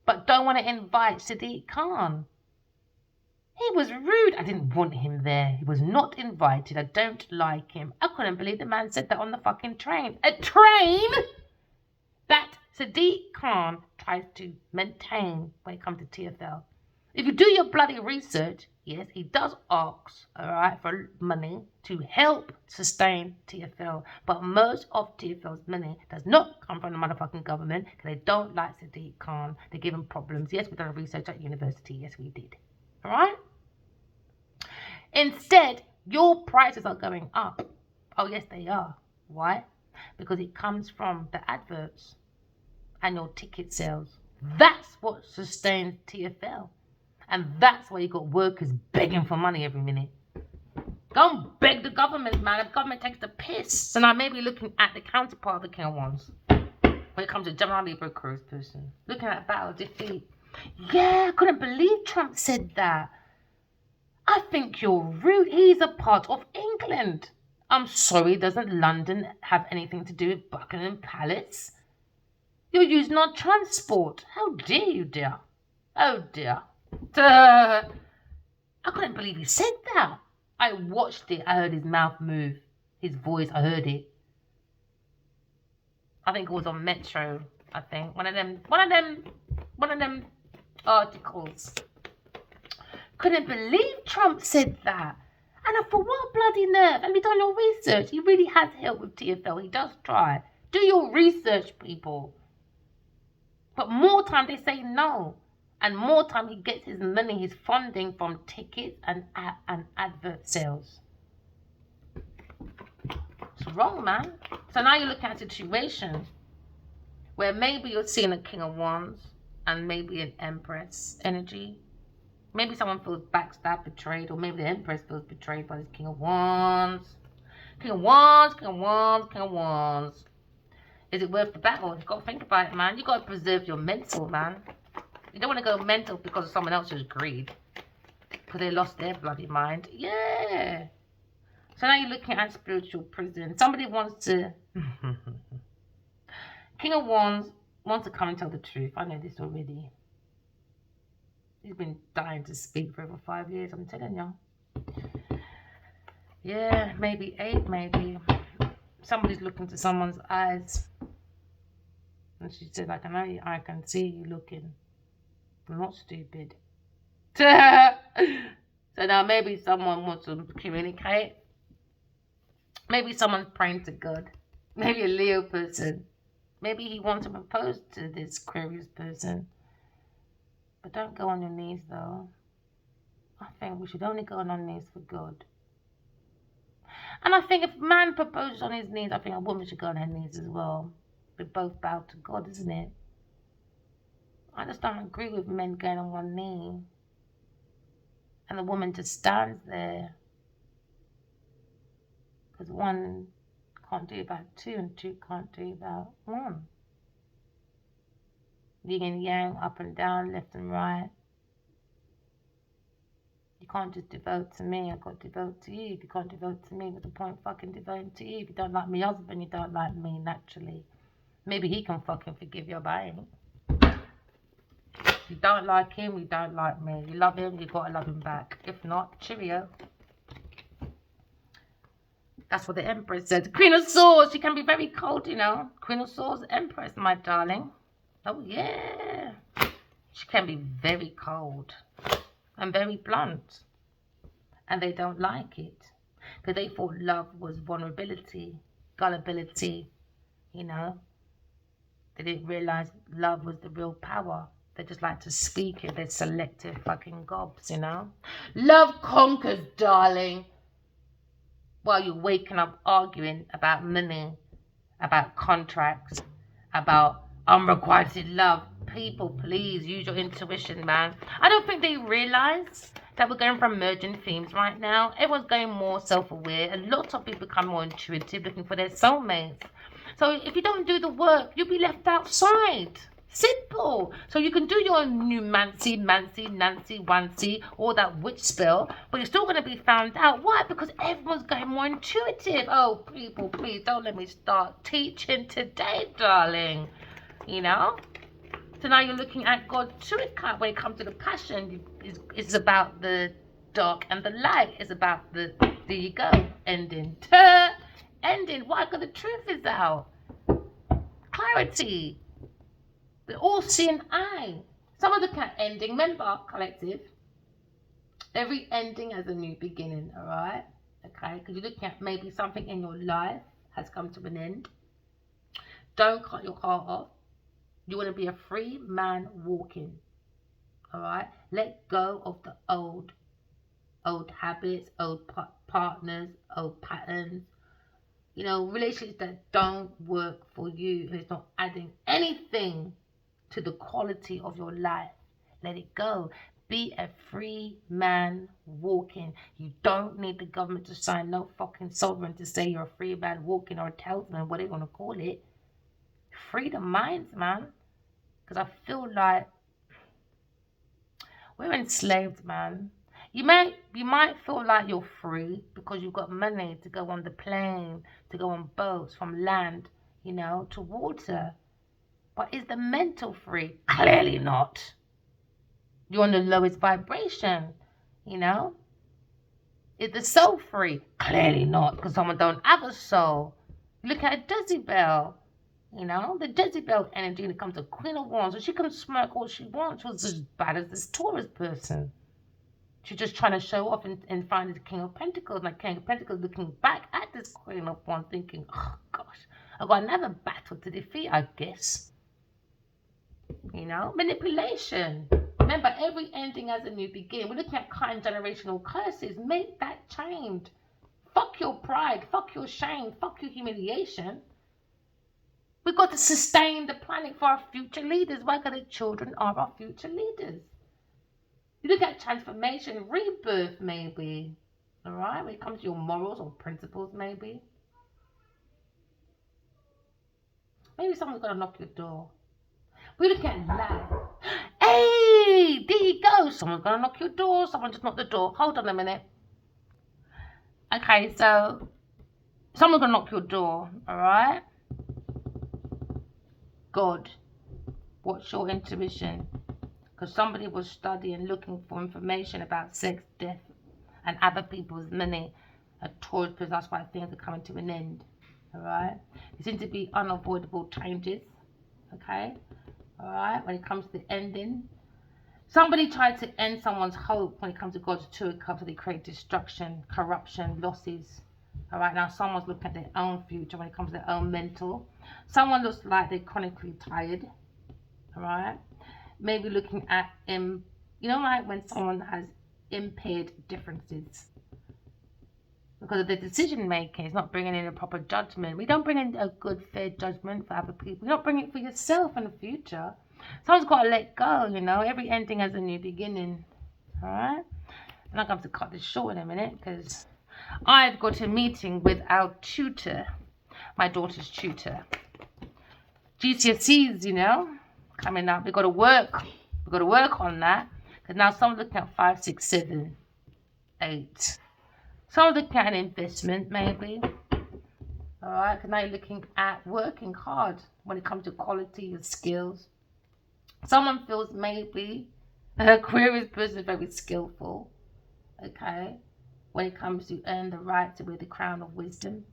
But don't want to invite Sadiq Khan. He was rude. I didn't want him there. He was not invited. I don't like him. I couldn't believe the man said that on the fucking train. A train that Sadiq Khan tries to maintain when it comes to TFL. If you do your bloody research, yes, he does ask, alright, for money to help sustain TFL. But most of TFL's money does not come from the motherfucking government because they don't like Sadiq Khan. They give him problems. Yes, we done research at university. Yes, we did. Alright? Instead, your prices are going up. Oh, yes, they are. Why? Because it comes from the adverts and your ticket sales. That's what sustains TFL. And that's why you got workers begging for money every minute. Go and beg the government, man. The government takes the piss. So now maybe looking at the counterpart of the King of Wands. When it comes to General Libra Cruise person. Looking at battle, defeat. Yeah, I couldn't believe Trump said that. I think you're rude. He's a part of England. I'm sorry, doesn't London have anything to do with Buckingham Palace? You're using our transport. How dare you, dear? Oh, dear. I couldn't believe he said that. I watched it. I heard his mouth move. His voice, I heard it. I think it was on Metro. I think one of them articles. Couldn't believe Trump said that. And I thought, what bloody nerve. And we done your research. He really has helped with TFL. He does try. Do your research, people. But more time they say no. And more time he gets his money, his funding from tickets and advert sales. It's wrong, man. So now you're looking at a situation where maybe you're seeing a King of Wands and maybe an Empress energy. Maybe someone feels backstabbed, betrayed, or maybe the Empress feels betrayed by this King of Wands. King of Wands, King of Wands, King of Wands. Is it worth the battle? You've got to think about it, man. You've got to preserve your mental, man. You don't want to go mental because of someone else's greed. Because they lost their bloody mind. Yeah. So now you're looking at spiritual prison. Somebody wants to... King of Wands wants to come and tell the truth. I know this already. He's been dying to speak for over 5 years, I'm telling you. Yeah, maybe 8, maybe. Somebody's looking to someone's eyes. And she said, like, I can see you looking. I'm not stupid. So now maybe someone wants to communicate. Maybe someone's praying to God. Maybe a Leo person. Maybe he wants to propose to this Aquarius person. But don't go on your knees, though. I think we should only go on our knees for God. And I think if man proposes on his knees, I think a woman should go on her knees as well. We both bow to God, isn't it? I just don't agree with men going on one knee and the woman just stands there. Because one can't do about two and two can't do about one. Yin and yang, up and down, left and right. You can't just devote to me, I've got to devote to you. If you can't devote to me, what's the point fucking devoting to you? If you don't like me husband, you don't like me naturally. Maybe he can fucking forgive you, but I ain't. If you don't like him, you don't like me. You love him, you gotta love him back. If not, cheerio. That's what the Empress said. Queen of Swords, she can be very cold, you know. Queen of Swords, Empress, my darling. Oh yeah. She can be very cold and very blunt. And they don't like it. Because they thought love was vulnerability, gullibility, you know. They didn't realize love was the real power. They just like to speak it. They're selective fucking gobs, you know. Love conquers, darling. While you're waking up arguing about money, about contracts, about unrequited love. People, please use your intuition, man. I don't think they realize that we're going from merging themes right now. Everyone's going more self-aware. A lot of people become more intuitive, looking for their soulmates. So if you don't do the work, you'll be left outside. Simple. So you can do your numancy, mancy, nancy, wancy, all that witch spell, but you're still going to be found out. Why? Because everyone's getting more intuitive. Oh, people, please don't let me start teaching today, darling. You know? So now you're looking at God's truth card when it comes to the passion. It's about the dark and the light. It's about the, there you go, ending. Ending. Why? Because the truth is out. Clarity. The all-seeing eye. Someone look at ending. Remember, collective, every ending has a new beginning, all right? Okay, because you're looking at maybe something in your life has come to an end. Don't cut your heart off. You want to be a free man walking, all right? Let go of the old habits, old partners, old patterns. You know, relationships that don't work for you and it's not adding anything to the quality of your life. Let it go. Be a free man walking. You don't need the government to sign no fucking sovereign to say you're a free man walking or a talisman, what they want to call it. Free the minds, man. Because I feel like we're enslaved, man. You might feel like you're free because you've got money to go on the plane, to go on boats from land, you know, to water. But is the mental free? Clearly not. You're on the lowest vibration, you know. Is the soul free? Clearly not, because someone don't have a soul. Look at Jezebel, you know. The Jezebel energy when it comes to Queen of Wands, so she can smirk all she wants. She was as bad as this Taurus person. She's just trying to show off and find the King of Pentacles. Like King of Pentacles looking back at this Queen of Wands thinking, oh gosh, I've got another battle to defeat, I guess. You know, manipulation. Remember, every ending has a new beginning. We're looking at kind generational curses. Make that change. Fuck your pride. Fuck your shame. Fuck your humiliation. We've got to sustain the planet for our future leaders. Why? Because the children are our future leaders. You look at transformation, rebirth, maybe. All right? When it comes to your morals or principles, maybe. Maybe someone's going to knock your door. We look at life. Hey, there you go. Someone's going to knock your door. Someone just knocked the door. Hold on a minute. Okay, so someone's going to knock your door, all right? God, what's your intuition? Because somebody was studying, looking for information about sex, death, and other people's money. A Taurus, because that's why things are coming to an end, all right? There seem to be unavoidable changes, okay? Alright, when it comes to the ending. Somebody tried to end someone's hope when it comes to God's Two of Cups. They create destruction, corruption, losses. Alright, now someone's looking at their own future when it comes to their own mental. Someone looks like they're chronically tired. Alright, maybe looking at you know, like when someone has impaired differences. Because of the decision making, it's not bringing in a proper judgment. We don't bring in a good, fair judgment for other people. You don't bring it for yourself in the future. Someone's got to let go, you know. Every ending has a new beginning. All right. And I'm going to cut this short in a minute because I've got a meeting with our tutor, my daughter's tutor. GCSEs, you know, coming up. We've got to work. We've got to work on that. Because now someone's looking at 5, 6, 7, 8. Someone's looking at an investment, maybe. All right. Because now you're looking at working hard when it comes to quality and skills. Someone feels maybe a queer person is very skillful. Okay. When it comes to earn the right to wear the crown of wisdom.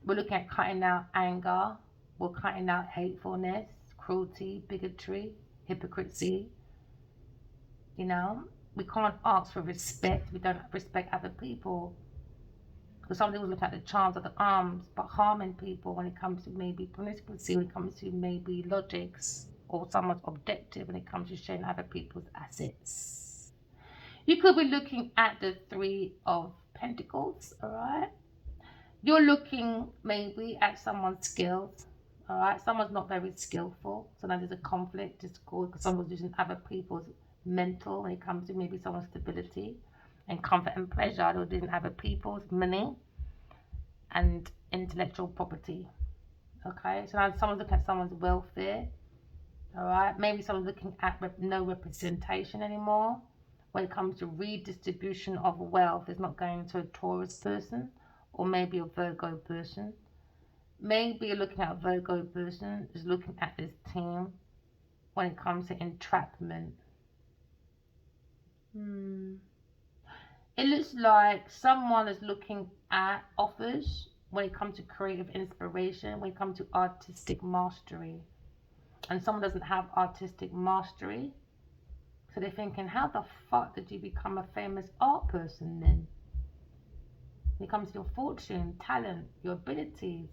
We're looking at cutting out anger. We're cutting out hatefulness, cruelty, bigotry, hypocrisy. You know, we can't ask for respect. We don't respect other people. Because somebody will look at the charms of the arms, but harming people when it comes to maybe promiscuity, when it comes to maybe logics, or someone's objective when it comes to sharing other people's assets. You could be looking at the 3 of Pentacles, all right? You're looking maybe at someone's skills, all right? Someone's not very skillful, so now there's a conflict, discord, because someone's using other people's mental when it comes to maybe someone's stability and comfort and pleasure. They're using other people's money and intellectual property, okay? So now someone's looking at someone's welfare, all right? Maybe someone's looking at no representation anymore. When it comes to redistribution of wealth, it's not going to a Taurus person or maybe a Virgo person. Maybe you're looking at a Virgo person is looking at this team when it comes to entrapment. It looks like someone is looking at offers when it comes to creative inspiration, when it comes to artistic mastery. And someone doesn't have artistic mastery. So they're thinking, how the fuck did you become a famous art person then? When it comes to your fortune, talent, your abilities,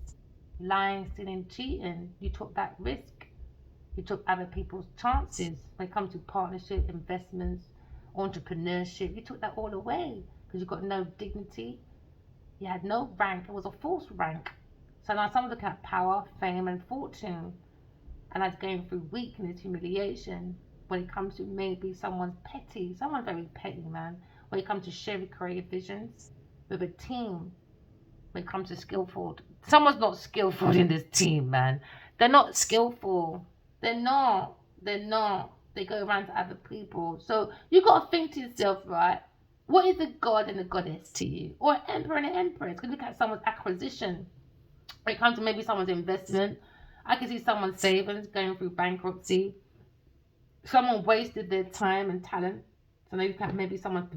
lying, stealing, cheating, you took that risk. You took other people's chances. When it comes to partnership, investments, entrepreneurship, you took that all away because you got no dignity. You had no rank. It was a false rank. So now someone's looking at power, fame, and fortune. And that's going through weakness, humiliation. When it comes to maybe someone's petty, someone very petty, man. When it comes to sharing creative visions with a team, when it comes to skillful, someone's not skillful in this team, man. They're not skillful. They're not. They go around to other people. So you got to think to yourself, right? What is a god and a goddess to you? Or an emperor and an empress? You can look at someone's acquisition. When it comes to maybe someone's investment, I can see someone's savings going through bankruptcy. Someone wasted their time and talent. So they look at maybe someone's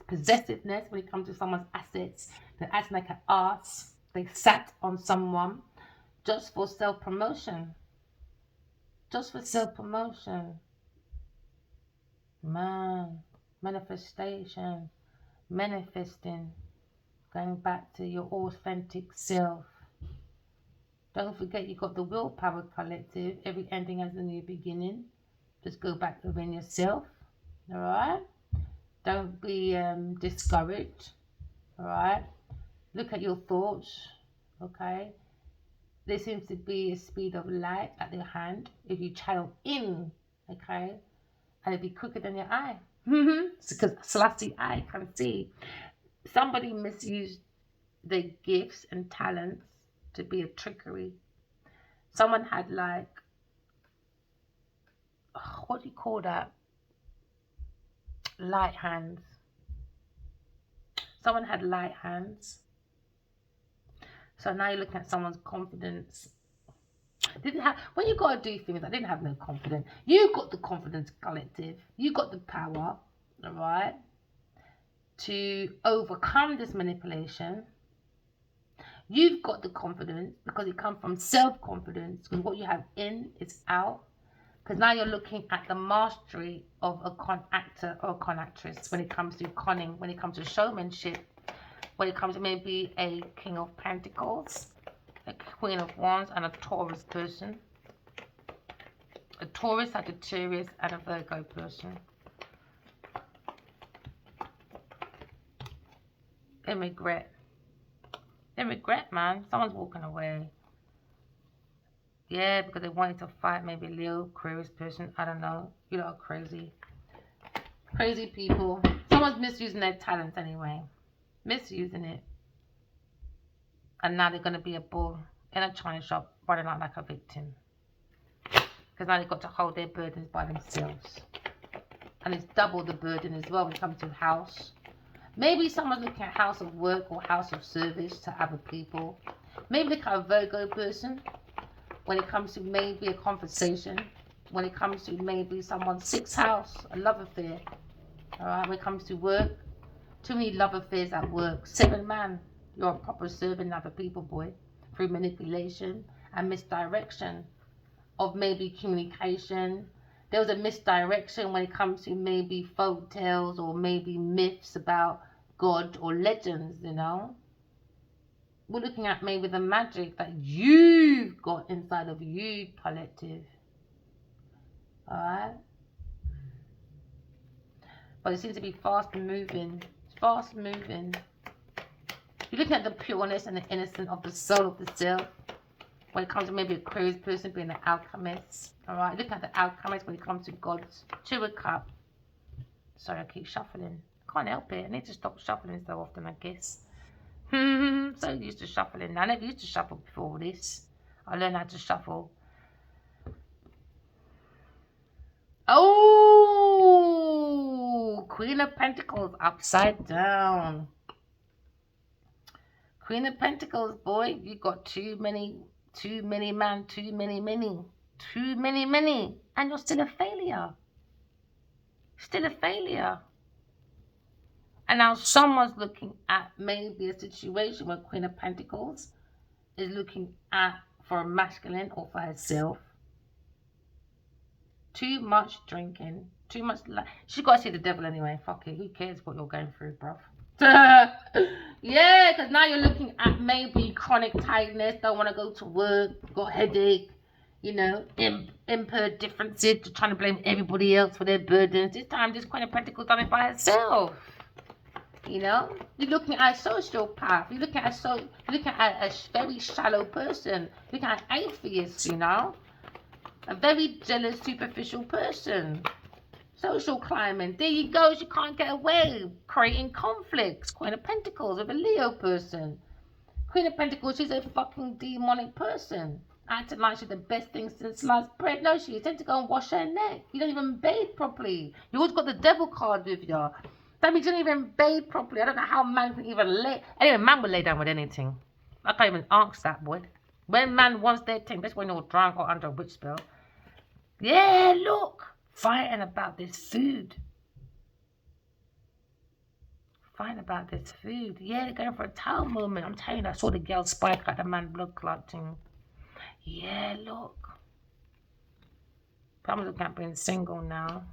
possessiveness when it comes to someone's assets. They're acting like an ass. They sat on someone just for self-promotion. Just for self-promotion. Man, manifestation, manifesting, going back to your authentic self. Don't forget you got the willpower collective. Every ending has a new beginning. Just go back within yourself. All right. Don't be discouraged. All right. Look at your thoughts. Okay. There seems to be a speed of light at your hand if you channel in. Okay. And it'd be quicker than your eye. Because Selassie eye can see. Somebody misused their gifts and talents to be a trickery. Someone had like, what do you call that? Light hands. Someone had light hands. So now you're looking at someone's confidence. Didn't have, when you gotta do things, I didn't have no confidence. You got the confidence collective. You got the power, all right, to overcome this manipulation. You've got the confidence because it comes from self-confidence. Because what you have in is out. Because now you're looking at the mastery of a con actor or a con actress when it comes to conning, when it comes to showmanship, when it comes to maybe a King of Pentacles, a Queen of Wands, and a Taurus person. A Taurus, Sagittarius, and a Virgo person. They regret. They regret, man. Someone's walking away. Yeah, because they wanted to fight maybe Leo, Aquarius person. I don't know. You lot are crazy. Crazy people. Someone's misusing their talents anyway. Misusing it. And now they're going to be a bull in a china shop running out like a victim. Because now they've got to hold their burdens by themselves. And it's double the burden as well when it comes to house. Maybe someone's looking at house of work or house of service to other people. Maybe look at a Virgo person when it comes to maybe a conversation. When it comes to maybe someone's sixth house, a love affair. Alright, when it comes to work, too many love affairs at work. 7 man, you're a proper serving other people, boy, through manipulation and misdirection of maybe communication. There was a misdirection when it comes to maybe folk tales or maybe myths about God or legends, you know. We're looking at maybe the magic that you've got inside of you, collective. Alright? But it seems to be fast moving. Fast moving. You're looking at the pureness and the innocence of the soul of the self. When it comes to maybe a Aquarius person being an alchemist. Alright, look at the alchemist when it comes to God's 2 of Cups. Sorry, I keep shuffling. Can't help it. I need to stop shuffling so often, I guess. So used to shuffling. I never used to shuffle before this. I learned how to shuffle. Oh, Queen of Pentacles upside down. Queen of Pentacles, boy, you got too many, man, too many, and you're still a failure. Still a failure. And now someone's looking at maybe a situation where Queen of Pentacles is looking at for a masculine or for herself. Too much drinking, too much. She's got to see the devil anyway. Fuck it. Who cares what you're going through, bruv? Yeah, because now you're looking at maybe chronic tiredness, don't want to go to work, got headache, you know, impaired differences, to trying to blame everybody else for their burdens. This time, this Queen of Pentacles done it by herself. You know, you're looking at a sociopath. You're looking at a very shallow person. You're looking at an atheist. You know, a very jealous, superficial person. Social climbing. There you go. She can't get away. Creating conflicts. Queen of Pentacles with a Leo person. Queen of Pentacles, she's a fucking demonic person. Acting like she's the best thing since sliced bread. No, she tends to go and wash her neck. You don't even bathe properly. You always got the devil card with you. That means you don't even bathe properly. I don't know how man can even lay. Anyway, man will lay down with anything. I can't even ask that, boy. When man wants their thing, that's when you're drunk or under a witch spell. Yeah, look. Fighting about this food. Fighting about this food. Yeah, they're going for a towel moment. I'm telling you, I saw the girl spike like the man blood clotting. Yeah, look. I'm looking at being single now.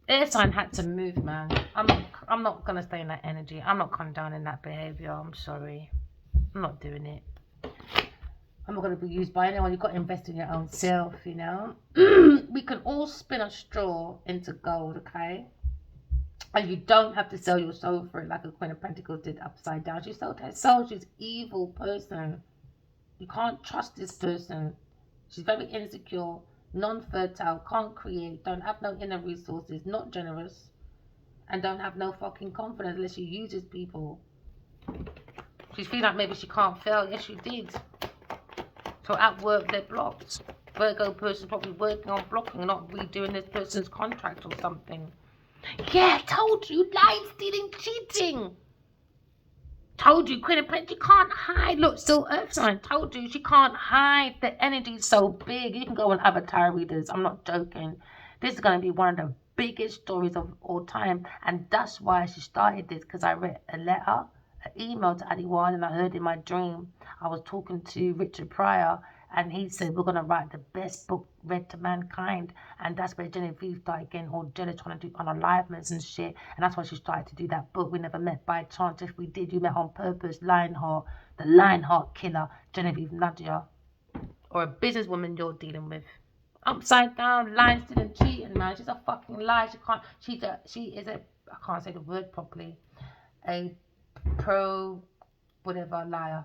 Air sign had to move, man. I'm not gonna stay in that energy. I'm not condoning that behavior. I'm sorry. I'm not doing it. I'm not gonna be used by anyone. You've got to invest in your own self, you know. We can all spin a straw into gold, okay? And you don't have to sell your soul for it like a Queen of Pentacles did upside down. She sold her soul. She's an evil person. You can't trust this person. She's very insecure, non-fertile, can't create, don't have no inner resources, not generous, and don't have no fucking confidence unless she uses people. She's feeling like maybe she can't fail. Yes, she did. So at work, they're blocked. Virgo person's probably working on blocking, not redoing this person's contract or something. Yeah, told you, lying, stealing, cheating. Told you, Queen of Pentacles, you can't hide. Look, still Earth sign. Told you, she can't hide. The energy's so big. You can go on avatar readers. I'm not joking. This is going to be one of the biggest stories of all time. And that's why she started this, because I read a letter, an email to Adiwan, and I heard in my dream, I was talking to Richard Pryor, and he said, we're going to write the best book read to mankind. And that's where Genevieve started getting all jealous, trying to do unaliveness and shit. And that's why she started to do that book. We never met by chance. If we did, you met on purpose. Lionheart, the Lionheart killer, Genevieve Nadia. Or a businesswoman you're dealing with. Upside down, lying, stealing, cheating, man. She's a fucking lie. She is a, I can't say the word properly. A pro, whatever, liar.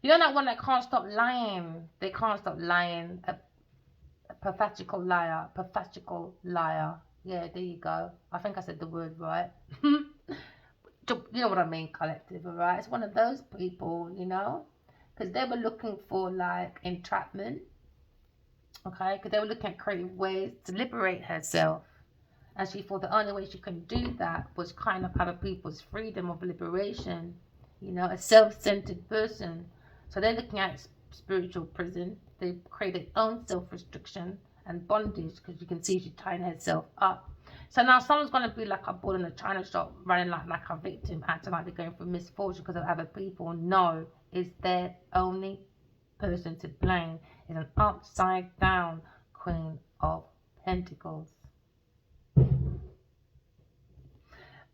You know that one that can't stop lying? They can't stop lying. A pathetical liar. Pathetical liar. Yeah, there you go. I think I said the word right. You know what I mean, collective, alright? It's one of those people, you know? Because they were looking for, like, entrapment. Okay? Because they were looking at creative ways to liberate herself. And she thought the only way she could do that was kind of have a people's freedom of liberation. You know, a self-centered person. So they're looking at spiritual prison. They create their own self-restriction and bondage, because you can see she's tying herself up. So now someone's going to be like a bull in a china shop, running like a victim, acting like they're going through misfortune because of other people. No, it's their only person to blame. It's an upside down Queen of Pentacles.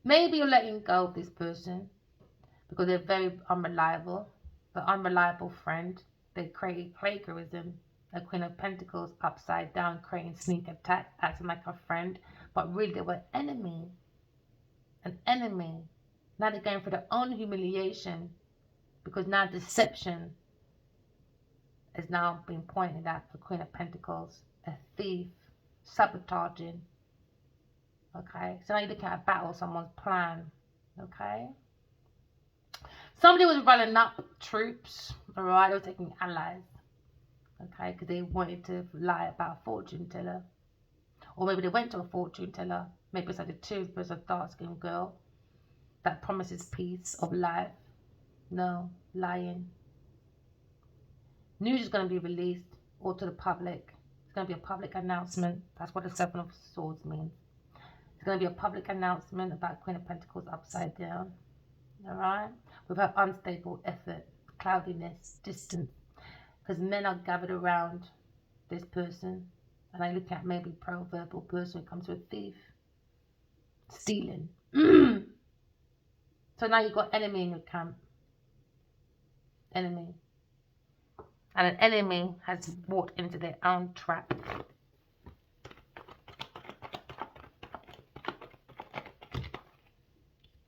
Maybe you're letting go of this person because they're very unreliable. The unreliable friend. They create plagiarism. A Queen of Pentacles upside down, creating sneak attack, acting like a friend, but really they were enemy. An enemy. Now they're going for their own humiliation, because now deception is now being pointed at the Queen of Pentacles. A thief, sabotaging. Okay, so now you're looking at a battle, someone's plan. Okay, somebody was running up troops. All right, they were taking allies. Okay, because they wanted to lie about a fortune teller. Or maybe they went to a fortune teller. Maybe it's like a two-person, a dark-skinned girl that promises peace of life. No, lying. News is going to be released or to the public. It's going to be a public announcement. That's what the Seven of Swords means. It's going to be a public announcement about Queen of Pentacles upside down. All right? With her unstable effort, cloudiness, distance. Because men are gathered around this person, and I look at maybe pro-verbal person when it comes to a thief, stealing. So now you've got enemy in your camp. Enemy. And an enemy has walked into their own trap.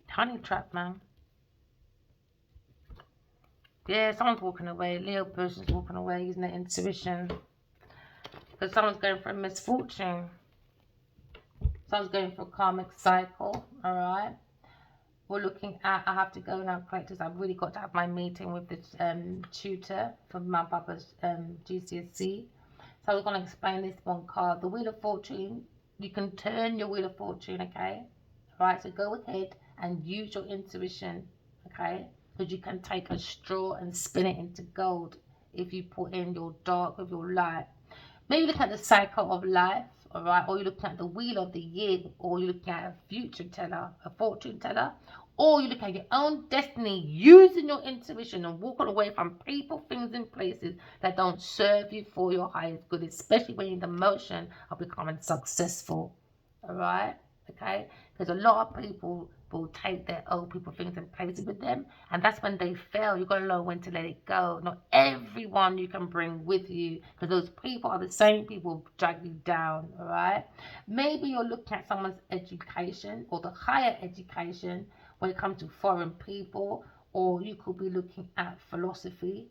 Honey trap, man. Yeah, someone's walking away. Leo person's walking away using their intuition. Because someone's going for a misfortune. Someone's going for a karmic cycle. Alright. We're looking at, I have to go now, collectors. I've really got to have my meeting with the tutor for my Baba's GCSE. So I was going to explain this one card. The Wheel of Fortune. You can turn your Wheel of Fortune, okay? Alright, so go ahead and use your intuition, okay? Because you can take a straw and spin it into gold if you put in your dark with your light. Maybe look at the cycle of life, all right? Or you're looking at the wheel of the year, or you're looking at a future teller, a fortune teller, or you look at your own destiny using your intuition and walking away from people, things, and places that don't serve you for your highest good, especially when you're in the motion of becoming successful, all right? Okay? Because a lot of people will take their old people, things, and places with them, and that's when they fail. You've got to know when to let it go. Not everyone you can bring with you, because those people are the same people who drag you down, all right? Maybe you're looking at someone's education or the higher education when it comes to foreign people, or you could be looking at philosophy,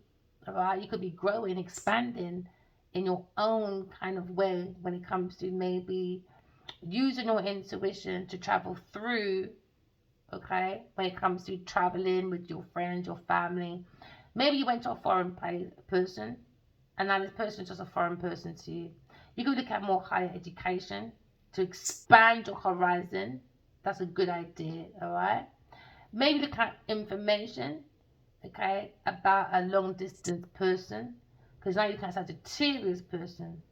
all right? You could be growing, expanding in your own kind of way when it comes to maybe using your intuition to travel through, okay, when it comes to traveling with your friends, your family. Maybe you went to a foreign person, and now this person is just a foreign person to you. You could look at more higher education to expand your horizon. That's a good idea, all right? Maybe look at information, okay, about a long distance person, because now you can have a Sagittarius person.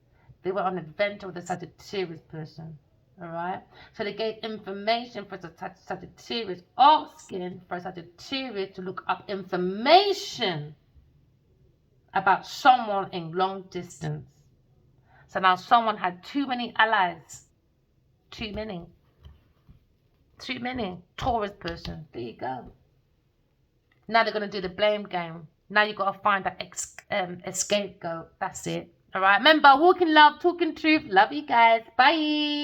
They were on an adventure with a Sagittarius person. Alright, so they gave information for Sagittarius, asking for Sagittarius to look up information about someone in long distance. So now someone had too many allies. Too many. Taurus person. There you go. Now they're going to do the blame game. Now you've got to find that scapegoat. That's it. Alright, remember, walking love, talking truth. Love you guys. Bye.